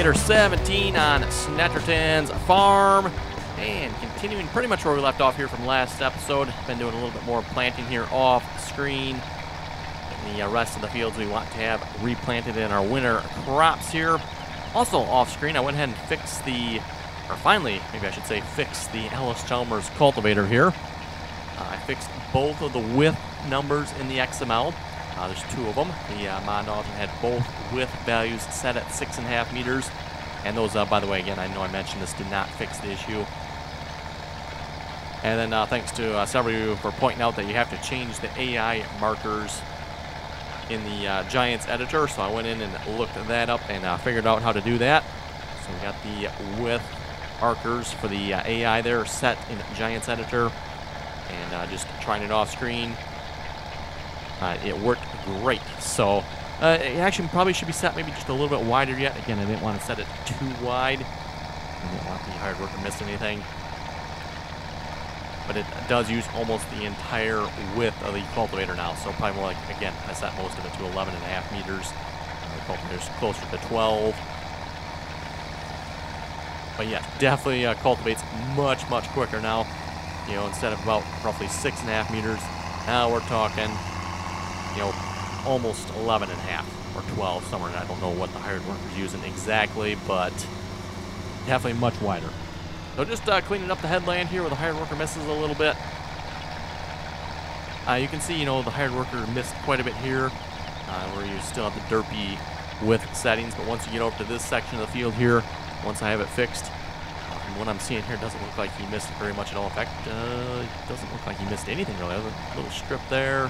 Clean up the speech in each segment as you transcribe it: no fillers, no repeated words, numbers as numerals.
Cultivator 17 on Snettertons farm. And continuing pretty much where we left off here from last episode. Been doing a little bit more planting here off screen. And the rest of the fields we want to have replanted in our winter crops here. Also off screen, I went ahead and fixed the, or finally, maybe I should say, fixed the Ellis Chalmers cultivator here. I fixed both of the width numbers in the XML. There's two of them. The Mod Author had both width values set at 6.5 meters. And those, by the way, again, I know I mentioned this, did not fix the issue. And then thanks to several of you for pointing out that you have to change the AI markers in the Giants editor. So I went in and looked that up and figured out how to do that. So we got the width markers for the AI there set in Giants editor. And just trying it off screen. It worked great. So it actually probably should be set maybe just a little bit wider yet. Again, I didn't want to set it too wide. I didn't want the hired worker to miss anything. But it does use almost the entire width of the cultivator now. So probably more like, again, I set most of it to 11.5 meters. The cultivator's closer to 12. But yeah, definitely cultivates much, much quicker now. You know, instead of about roughly 6.5 meters, now we're talking, you know, almost 11.5 or 12 somewhere. I don't know what the hired worker's using exactly, but definitely much wider. So just cleaning up the headland here where the hired worker misses a little bit. You can see, you know, the hired worker missed quite a bit here, where you still have the derpy width settings. But once you get over to this section of the field here, once I have it fixed, from what I'm seeing here, it doesn't look like he missed very much at all. In fact, it doesn't look like he missed anything really. There's a little strip there.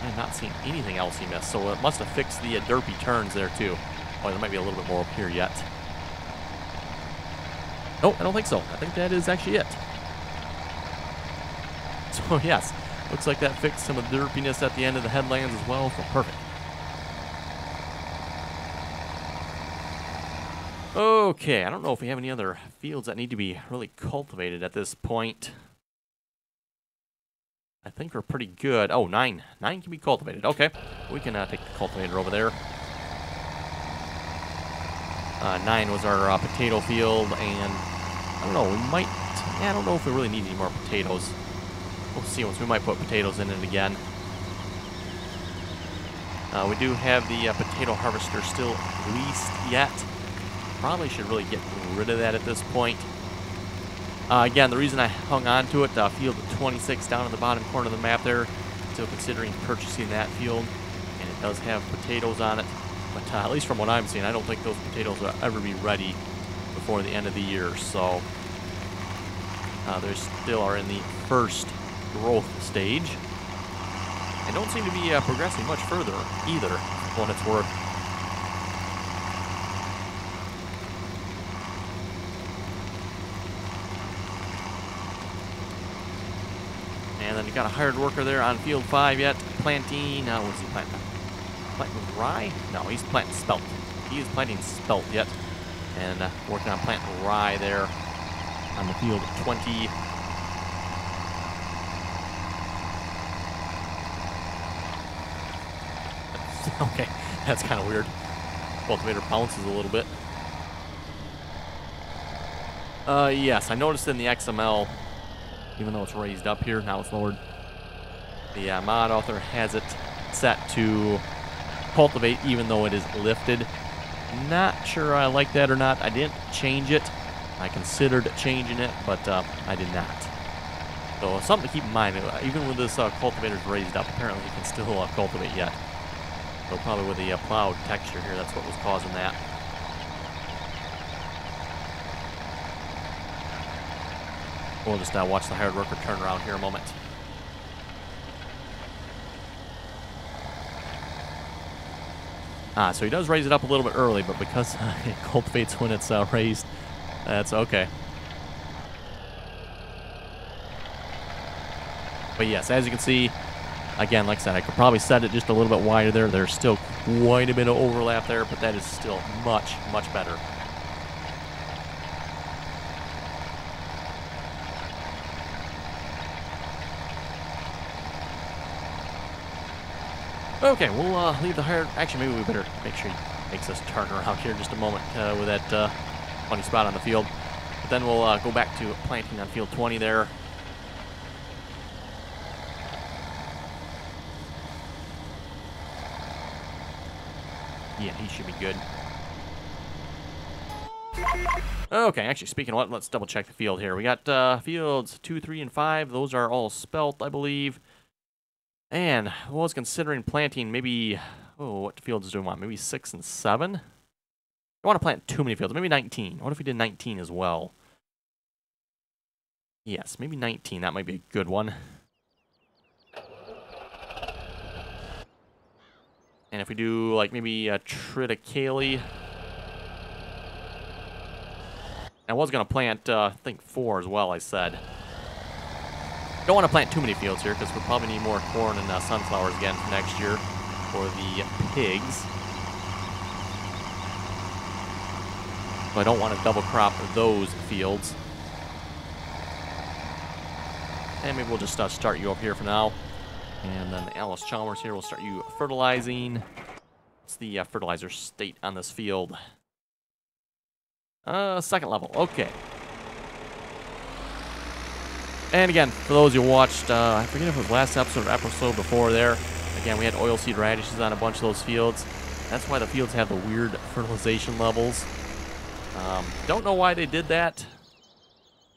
I'm not seeing anything else he missed, so it must have fixed the derpy turns there too. Oh, there might be a little bit more up here yet. Nope, I don't think so. I think that is actually it. So yes, looks like that fixed some of the derpiness at the end of the headlands as well, so perfect. Okay, I don't know if we have any other fields that need to be really cultivated at this point. I think we're pretty good. Oh, 9. 9 can be cultivated. Okay, we can take the cultivator over there. 9 was our potato field, and I don't know, we might, yeah, I don't know if we really need any more potatoes. We'll see once we might put potatoes in it again. We do have the potato harvester still leased yet. Probably should really get rid of that at this point. Again, the reason I hung on to it, field 26 down in the bottom corner of the map there, still considering purchasing that field, and it does have potatoes on it. But at least from what I'm seeing, I don't think those potatoes will ever be ready before the end of the year. So they still are in the first growth stage. And don't seem to be progressing much further either, for what it's worth. And then you got a hired worker there on field 5 yet, planting, what's he planting? Planting rye? No, he's planting spelt. He is planting spelt yet. And working on planting rye there on the field 20. Okay, that's kind of weird. Cultivator bounces a little bit. Yes, I noticed in the XML, even though it's raised up here, now it's lowered, the Mod Author has it set to cultivate even though it is lifted. Not sure I like that or not. I didn't change it. I considered changing it, but I did not. So something to keep in mind. Even with this cultivator's raised up, apparently it can still cultivate yet. So probably with the plowed texture here, that's what was causing that. We'll just watch the hired worker turn around here a moment. So he does raise it up a little bit early, but because it cultivates when it's raised, that's okay. But yes, as you can see, again, like I said, I could probably set it just a little bit wider there. There's still quite a bit of overlap there, but that is still much, much better. Okay, we'll leave the hired... Actually, maybe we better make sure makes us turn around here just a moment with that funny spot on the field. But then we'll go back to planting on field 20 there. Yeah, he should be good. Okay, actually, speaking of what, let's double check the field here. We got fields 2, 3, and 5. Those are all Spelt, I believe. And I was considering planting maybe, what fields do we want? Maybe 6 and 7? I don't want to plant too many fields. Maybe 19. What if we did 19 as well? Yes, maybe 19. That might be a good one. And if we do, like, maybe a Triticale. I was going to plant, I think, 4 as well, I said. Don't want to plant too many fields here, because we'll probably need more corn and sunflowers again for next year for the pigs. So I don't want to double crop those fields. And maybe we'll just start you up here for now. And then Alice Chalmers here will start you fertilizing. What's the fertilizer state on this field? Second level. Okay. And again, for those who watched, I forget if it was last episode or episode before there. Again, we had oilseed radishes on a bunch of those fields. That's why the fields have the weird fertilization levels. Don't know why they did that.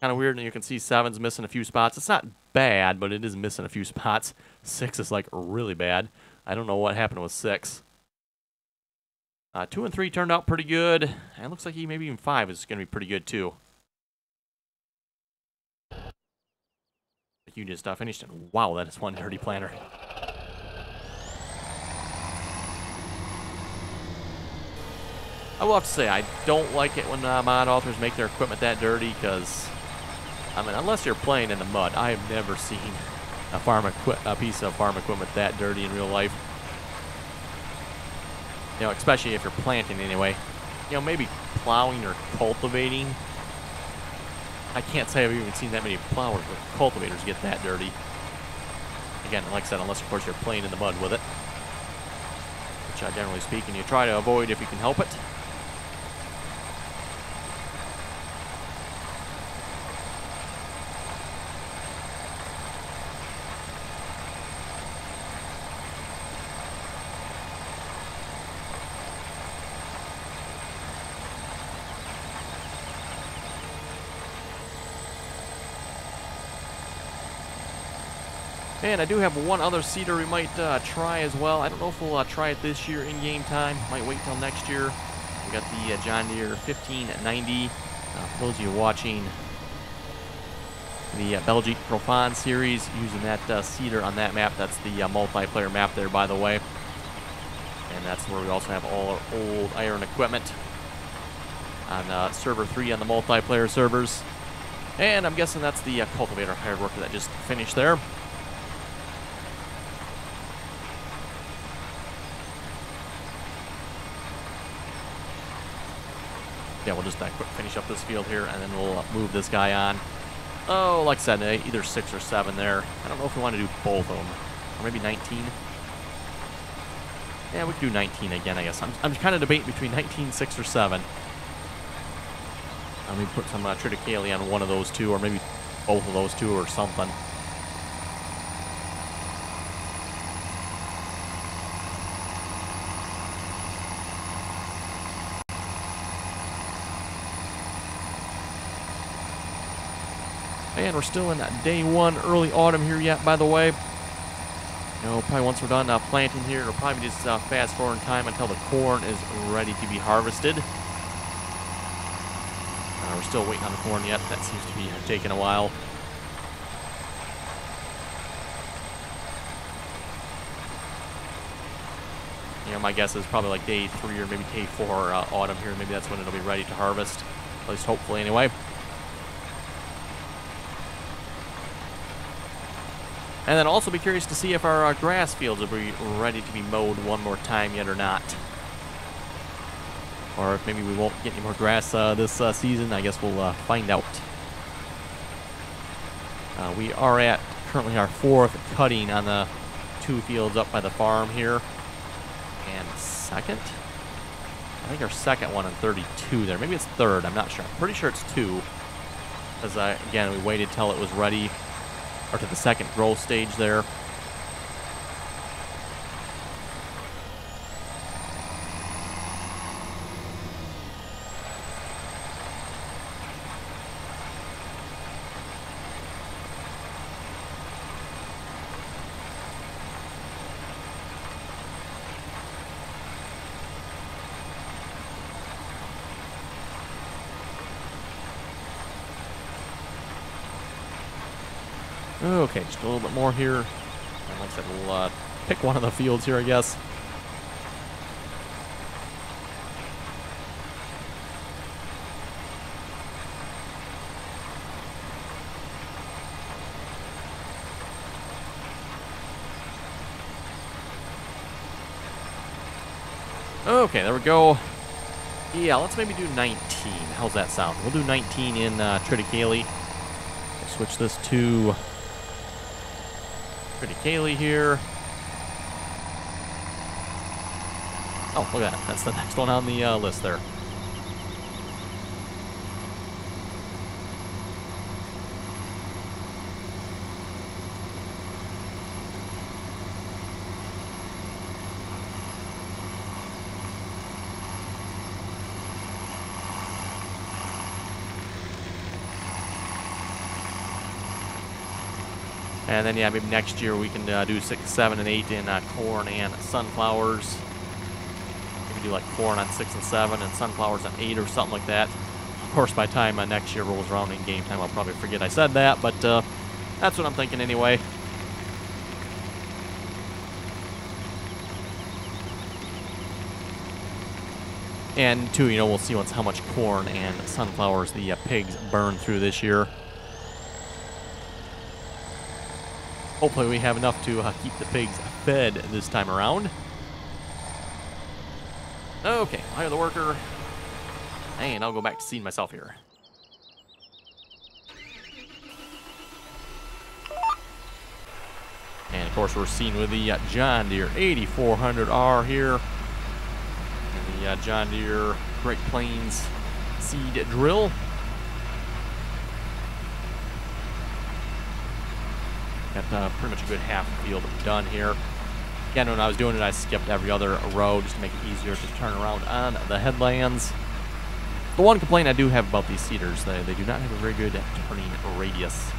Kind of weird, and you can see 7's missing a few spots. It's not bad, but it is missing a few spots. 6 is, like, really bad. I don't know what happened with 6. 2 and 3 turned out pretty good. And it looks like maybe even 5 is going to be pretty good, too. You just finished it. Wow, that is one dirty planter. I will have to say, I don't like it when mod authors make their equipment that dirty, because, I mean, unless you're playing in the mud, I have never seen a piece of farm equipment that dirty in real life. You know, especially if you're planting anyway. You know, maybe plowing or cultivating. I can't say I've even seen that many plowers or cultivators get that dirty. Again, like I said, unless, of course, you're playing in the mud with it. Which, generally speaking, you try to avoid if you can help it. And I do have one other seeder we might try as well. I don't know if we'll try it this year in game time. Might wait till next year. We got the John Deere 1590. For those of you watching the Belgique Profane series, using that seeder on that map. That's the multiplayer map there, by the way. And that's where we also have all our old iron equipment on server 3 on the multiplayer servers. And I'm guessing that's the cultivator hired worker that just finished there. Yeah, we'll just quick finish up this field here, and then we'll move this guy on. Oh, like I said, either 6 or 7 there. I don't know if we want to do both of them. Or maybe 19. Yeah, we could do 19 again, I guess. I'm kind of debating between 19, 6, or 7. Let me put some Triticale on one of those two, or maybe both of those two, or something. And we're still in day 1, early autumn here yet, by the way. You know, probably once we're done planting here, it'll probably just fast forward in time until the corn is ready to be harvested. We're still waiting on the corn yet. That seems to be taking a while. You know, my guess is probably like day 3 or maybe day 4 autumn here. Maybe that's when it'll be ready to harvest. At least hopefully anyway. And then also be curious to see if our grass fields will be ready to be mowed one more time yet or not. Or if maybe we won't get any more grass this season. I guess we'll find out. We are at currently our 4th cutting on the 2 fields up by the farm here. And 2nd? I think our second one in 32 there. Maybe it's third. I'm not sure. I'm pretty sure it's 2. Because, again, we waited till it was ready, or to the second growth stage there. Okay, just a little bit more here. And like I said, we'll pick one of the fields here, I guess. Okay, there we go. Yeah, let's maybe do 19. How's that sound? We'll do 19 in Triticale. We'll switch this to Triticale here. Oh, look at that. That's the next one on the list there. And then, yeah, maybe next year we can do 6, 7, and 8 in corn and sunflowers. Maybe do like corn on 6 and 7 and sunflowers on 8 or something like that. Of course, by the time next year rolls around in game time, I'll probably forget I said that, but that's what I'm thinking anyway. And, too, you know, we'll see once how much corn and sunflowers the pigs burn through this year. Hopefully we have enough to keep the pigs fed this time around. Okay, hire the worker. And I'll go back to seeing myself here. And, of course, we're seeing with the John Deere 8400R here. And the John Deere Great Plains seed drill. Got pretty much a good half field done here. Again, when I was doing it, I skipped every other row just to make it easier to turn around on the headlands. The one complaint I do have about these seeders, they do not have a very good turning radius.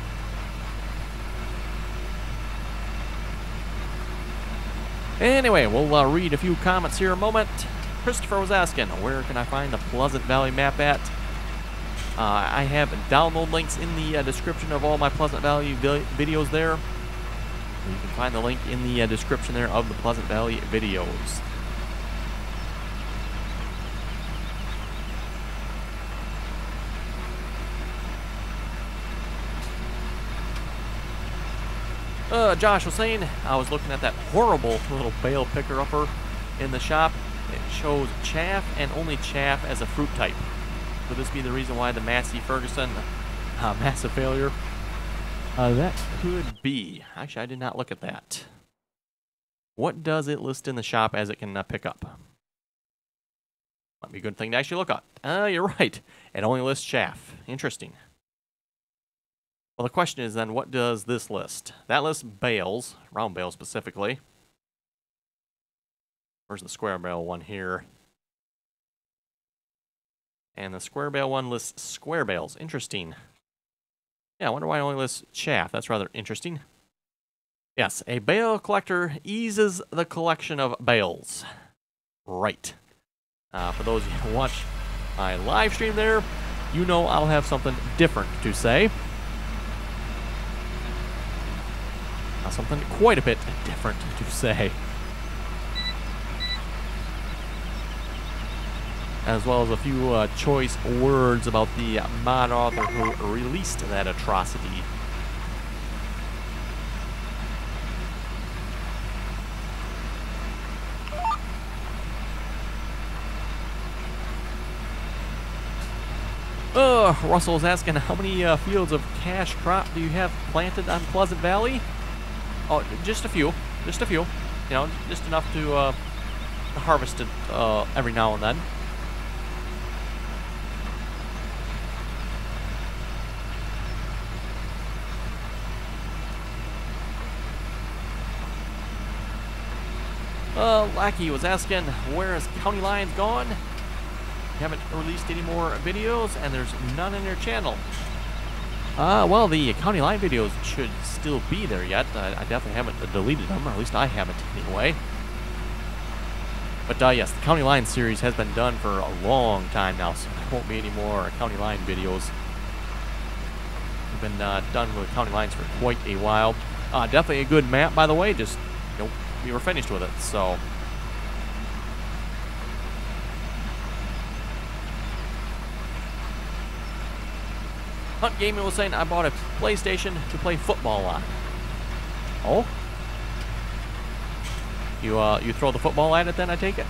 Anyway, we'll read a few comments here in a moment. Christopher was asking, where can I find the Pleasant Valley map at? I have download links in the description of all my Pleasant Valley videos there. You can find the link in the description there of the Pleasant Valley videos. Josh was saying, I was looking at that horrible little bale picker-upper in the shop. It shows chaff and only chaff as a fruit type. Could this be the reason why the Massey Ferguson massive failure? That could be. Actually, I did not look at that. What does it list in the shop as it can pick up? Might be a good thing to actually look at. You're right. It only lists chaff. Interesting. Well, the question is then, what does this list? That lists bales, round bales specifically. Where's the square bale one here? And the square bale one lists square bales. Interesting. Yeah, I wonder why it only lists chaff. That's rather interesting. Yes, a bale collector eases the collection of bales. Right. For those of you who watch my live stream there, you know I'll have something different to say. Something quite a bit different to say. As well as a few choice words about the mod author who released that atrocity. Russell's asking, how many fields of cash crop do you have planted on Pleasant Valley? Oh, just a few. Just a few. You know, just enough to harvest it every now and then. Lackey was asking, where is County Lines gone? Haven't released any more videos, and there's none in their channel. Well, the County Line videos should still be there yet. I definitely haven't deleted them, or at least I haven't anyway. But yes, the County Line series has been done for a long time now, so there won't be any more County Line videos. We've been done with County Lines for quite a while. Definitely a good map, by the way. Just, you know, we were finished with it, so. Hunt Gaming was saying I bought a PlayStation to play football on. Oh? You throw the football at it then, I take it?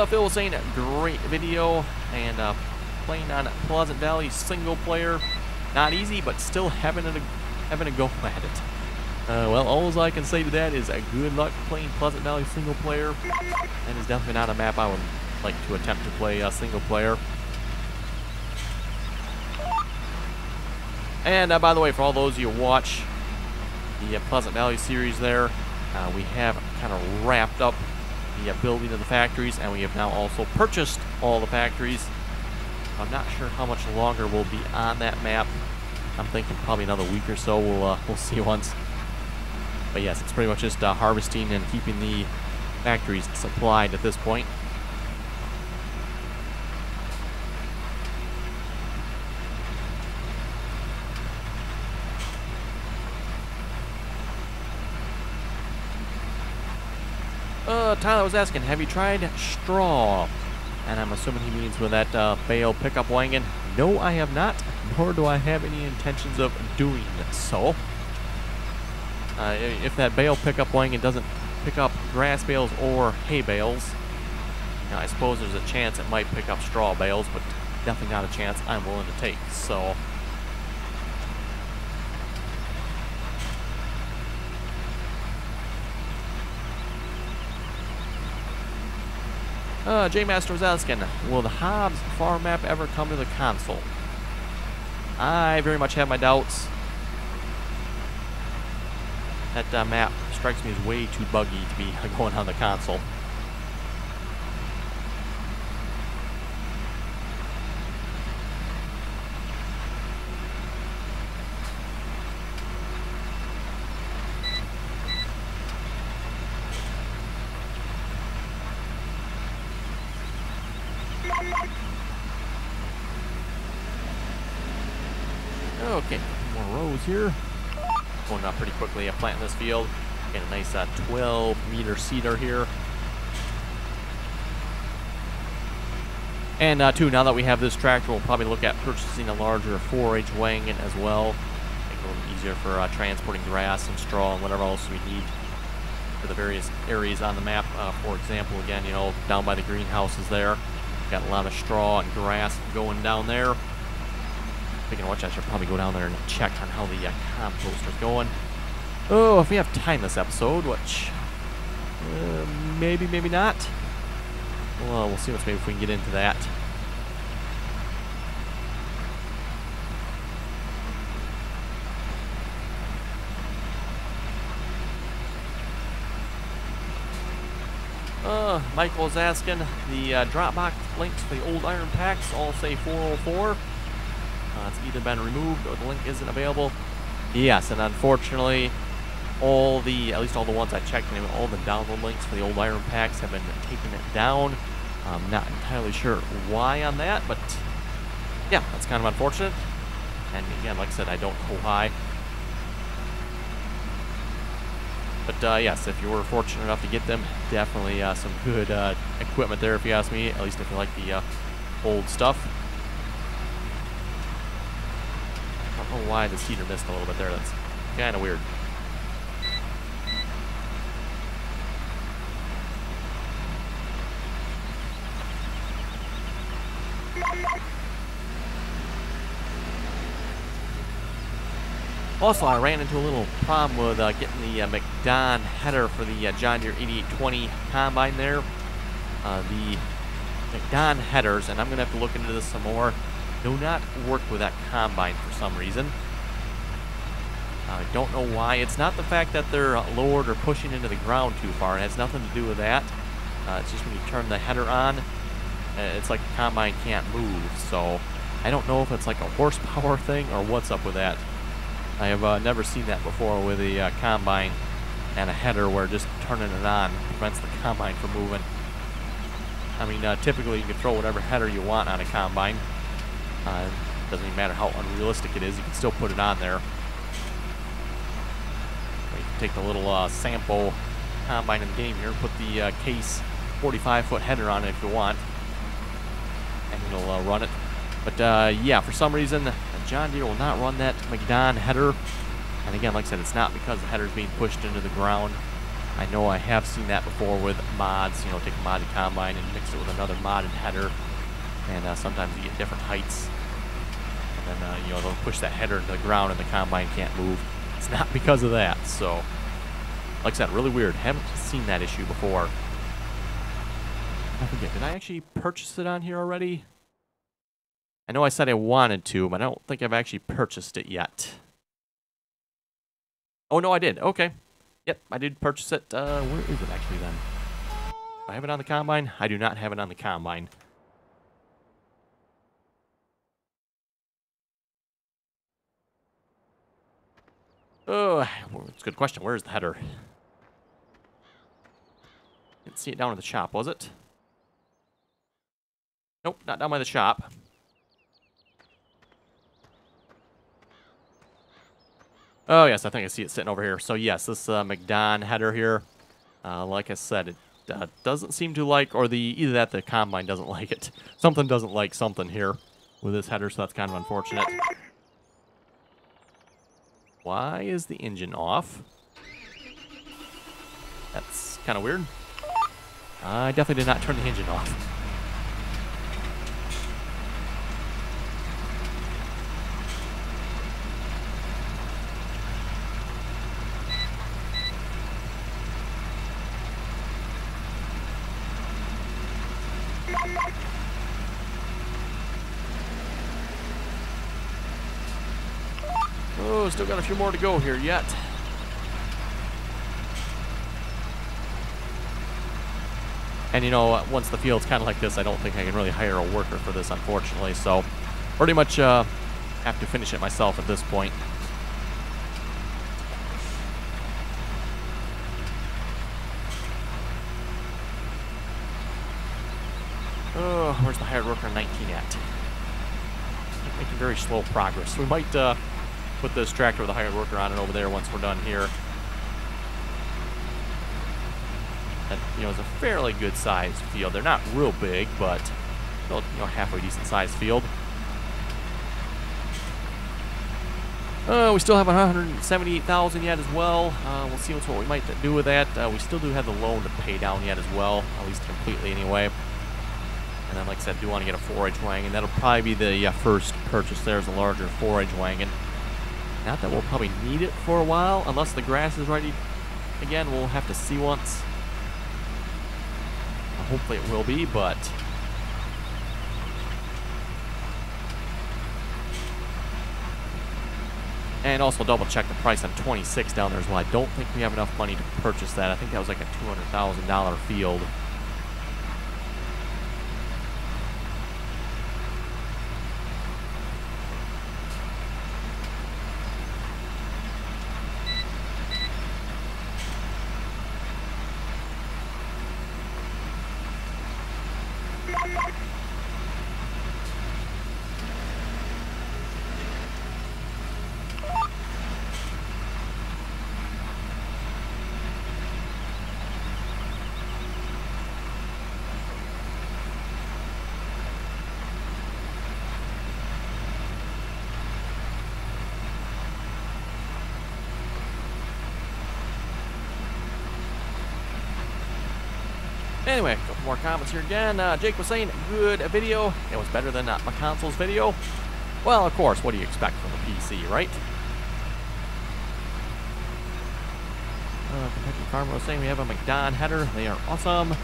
Phil was saying great video, and playing on Pleasant Valley single player. Not easy, but still having a go at it. Well, all I can say to that is good luck playing Pleasant Valley single player. And it's definitely not a map I would like to attempt to play single player. And by the way, for all those of you who watch the Pleasant Valley series there, we have kind of wrapped up the building of the factories, and we have now also purchased all the factories. I'm not sure how much longer we'll be on that map. I'm thinking probably another week or so. We'll see once. But yes, it's pretty much just harvesting and keeping the factories supplied at this point. Tyler was asking, have you tried straw? And I'm assuming he means with that bale pickup wagon. No, I have not, nor do I have any intentions of doing so. If that bale pickup wagon doesn't pick up grass bales or hay bales, I suppose there's a chance it might pick up straw bales, but definitely not a chance I'm willing to take. So. J-Master was asking, will the Hobbs farm map ever come to the console? I very much have my doubts. That map strikes me as way too buggy to be going on the console. Okay, more rows here. Going up pretty quickly, planting this field. Get a nice 12-meter cedar here. And too, now that we have this tractor, we'll probably look at purchasing a larger 4H wagon as well. Make it a little easier for transporting grass and straw and whatever else we need for the various areas on the map. For example, again, you know, down by the greenhouses there, got a lot of straw and grass going down there. Speaking of which, I should probably go down there and check on how the composter's going. Oh, if we have time this episode, which maybe, maybe not. Well, we'll see maybe if we can get into that. Michael's asking, the Dropbox links for the old iron packs all say 404. It's either been removed or the link isn't available. Yes, and unfortunately, at least all the ones I checked, all the download links for the old iron packs have been taking it down. I'm not entirely sure why on that, but yeah, that's kind of unfortunate. And again, like I said, I don't know why. But yes, if you were fortunate enough to get them, definitely some good equipment there if you ask me, at least if you like the old stuff. I don't know why the cedar missed a little bit there. That's kind of weird. Also, I ran into a little problem with getting the McDon header for the John Deere 8820 combine there. The McDon headers, and I'm going to have to look into this some more, do not work with that combine for some reason. I don't know why. It's not the fact that they're lowered or pushing into the ground too far. It has nothing to do with that. It's just when you turn the header on, it's like the combine can't move. So I don't know if it's like a horsepower thing or what's up with that. I have never seen that before with a combine and a header where just turning it on prevents the combine from moving. I mean, typically you can throw whatever header you want on a combine. Doesn't even matter how unrealistic it is, you can still put it on there. You can take the little sample combine in the game here, put the case 45-foot header on it if you want, and it'll run it. But yeah, for some reason, John Deere will not run that McDon header. And again, like I said, it's not because the header's being pushed into the ground. I know I have seen that before with mods, you know, take a modded combine and mix it with another modded header. And sometimes you get different heights. And then, you know, they'll push that header into the ground and the combine can't move. It's not because of that. So, like I said, really weird. Haven't seen that issue before. I forget, did I actually purchase it on here already? I know I said I wanted to, but I don't think I've actually purchased it yet. Oh, no, I did. Okay. Yep, I did purchase it. Where is it actually then? Do I have it on the combine? I do not have it on the combine. Oh, it's a good question. Where is the header? Didn't see it down at the shop, was it? Nope, not down by the shop. Oh, yes, I think I see it sitting over here. So, yes, this McDon header here, like I said, it doesn't seem to like, or either that the combine doesn't like it. Something doesn't like something here with this header, so that's kind of unfortunate. Why is the engine off? That's kind of weird. I definitely did not turn the engine off. Oh, still got a few more to go here yet. And you know, once the field's kind of like this, I don't think I can really hire a worker for this, unfortunately. So, pretty much have to finish it myself at this point. Oh, where's the hired worker 19 at? Making very slow progress. We might put this tractor with a hired worker on it over there once we're done here. That, you know, is a fairly good sized field. They're not real big, but still, you know, halfway decent sized field. We still have 178,000 yet as well. We'll see what we might do with that. We still do have the loan to pay down yet as well, at least completely anyway. And then, like I said, I do want to get a 4H wagon. That'll probably be the first purchase. There's a larger 4H wagon. Not that we'll probably need it for a while, unless the grass is ready. Again, we'll have to see once. Hopefully it will be, but... And also double check the price on 26 down there as well. I don't think we have enough money to purchase that. I think that was like a $200,000 field. Anyway, a couple more comments here again. Jake was saying, good video. It was better than my console's video. Well, of course, what do you expect from the PC, right? Kentucky Farmer was saying we have a McDon header. They are awesome.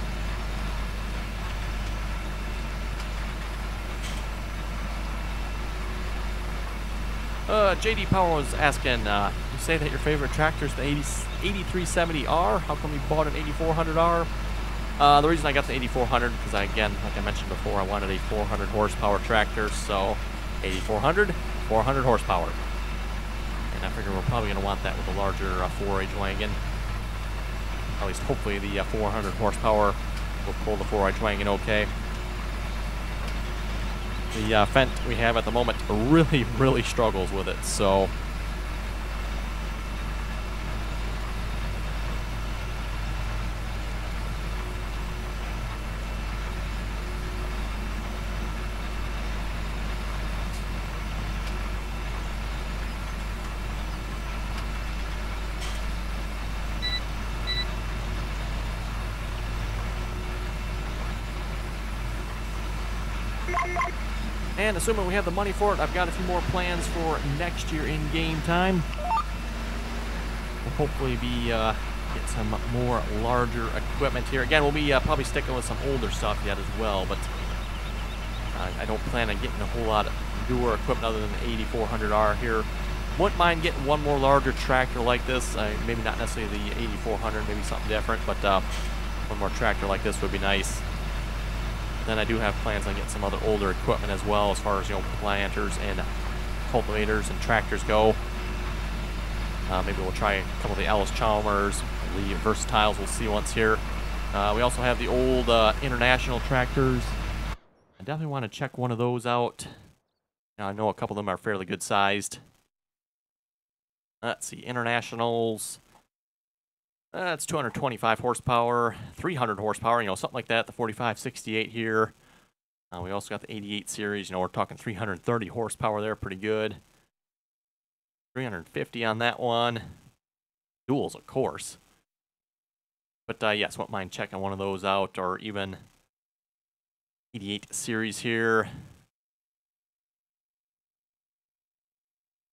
JD Power was asking, you say that your favorite tractor is the 8370R. How come you bought an 8400R? The reason I got the 8400, because again, like I mentioned before, I wanted a 400 horsepower tractor, so 8400, 400 horsepower. And I figure we're probably going to want that with a larger 4H wagon. At least hopefully the 400 horsepower will pull the 4H wagon okay. The Fendt we have at the moment really struggles with it, so... And assuming we have the money for it, I've got a few more plans for next year in game time. We'll hopefully be get some more larger equipment here. Again, we'll be probably sticking with some older stuff yet as well, but I don't plan on getting a whole lot of newer equipment other than the 8400R here. Wouldn't mind getting one more larger tractor like this. Maybe not necessarily the 8400, maybe something different, but one more tractor like this would be nice. Then I do have plans on getting some other older equipment as well, as far as, you know, planters and cultivators and tractors go. Maybe we'll try a couple of the Alice Chalmers, the Versatiles we'll see once here. We also have the old International tractors. I definitely want to check one of those out. Now, I know a couple of them are fairly good sized. Let's see, Internationals. That's 225 horsepower, 300 horsepower, you know, something like that. The 4568 here. We also got the 88 series. You know, we're talking 330 horsepower there, pretty good. 350 on that one. Duals, of course. But yes, won't mind checking one of those out, or even 88 series here.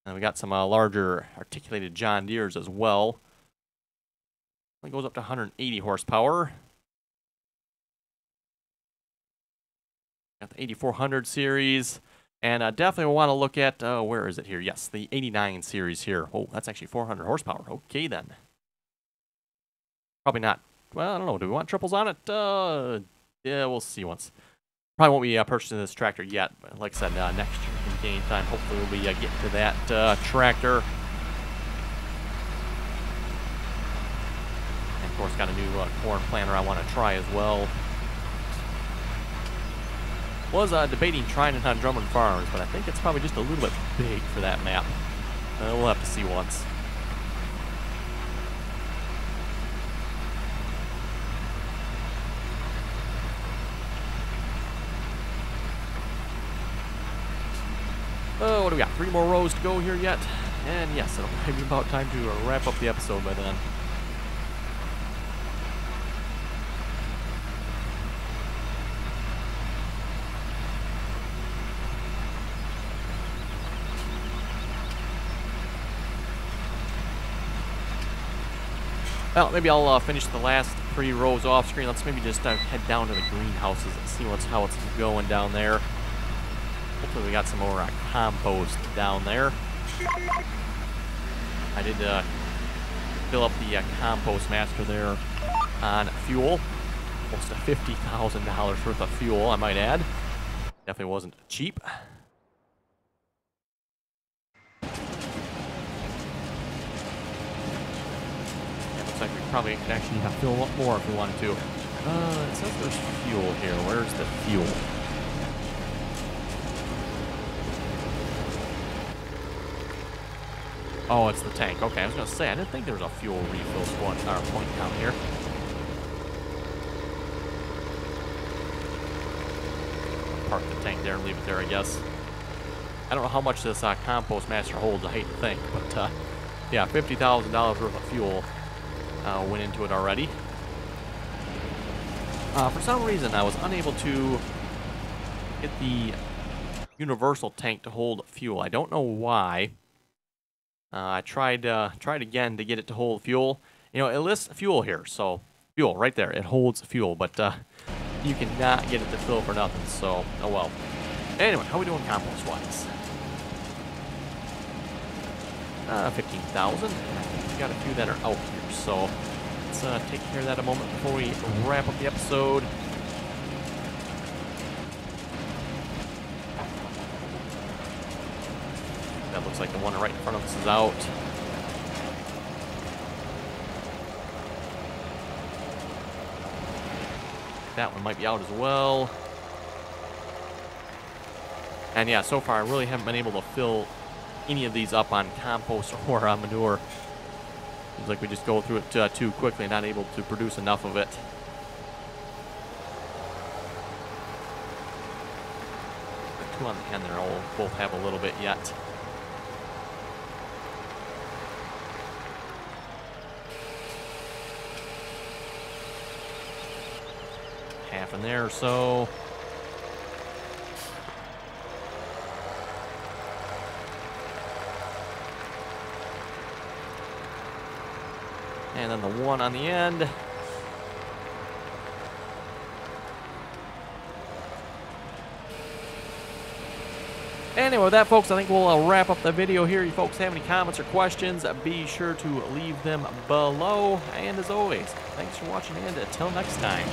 And we got some larger articulated John Deeres as well. It goes up to 180 horsepower. Got the 8400 series. And definitely want to look at, where is it here? Yes, the 89 series here. Oh, that's actually 400 horsepower. Okay, then. Probably not. Well, I don't know. Do we want triples on it? Yeah, we'll see once. Probably won't be purchasing this tractor yet. But like I said, next year in game time, hopefully we'll be getting to that tractor. Of course, got a new corn planter I want to try as well. Was debating trying it on Drummond Farms, but I think it's probably just a little bit big for that map. We'll have to see once. Oh, what do we got? 3 more rows to go here yet? And yes, it'll probably be about time to wrap up the episode by then. Well, maybe I'll finish the last 3 rows off screen. Let's maybe just head down to the greenhouses and see how it's going down there. Hopefully we got some more compost down there. I did fill up the compost master there on fuel. Close to $50,000 worth of fuel, I might add. Definitely wasn't cheap. Like we probably could actually fill up more if we wanted to. It says there's fuel here. Where's the fuel? Oh, it's the tank. Okay, I was gonna say I didn't think there was a fuel refill point down here. Park the tank there and leave it there, I guess. I don't know how much this compost master holds. I hate to think, but yeah, $50,000 worth of fuel. Went into it already. For some reason, I was unable to get the universal tank to hold fuel. I don't know why. I tried again to get it to hold fuel. You know, it lists fuel here, so fuel right there. It holds fuel, but you cannot get it to fill for nothing. So, oh well. Anyway, how are we doing compost-wise? 15,000. We got a few that are out here, so let's take care of that a moment before we wrap up the episode. That looks like the one right in front of us is out. That one might be out as well. And yeah, so far I really haven't been able to fill any of these up on compost or manure. Seems like we just go through it too quickly, not able to produce enough of it. The two on the end there will both have a little bit yet. Half in there or so. And then the one on the end. Anyway, with that, folks, I think we'll wrap up the video here. You folks have any comments or questions, be sure to leave them below. And as always, thanks for watching, and until next time.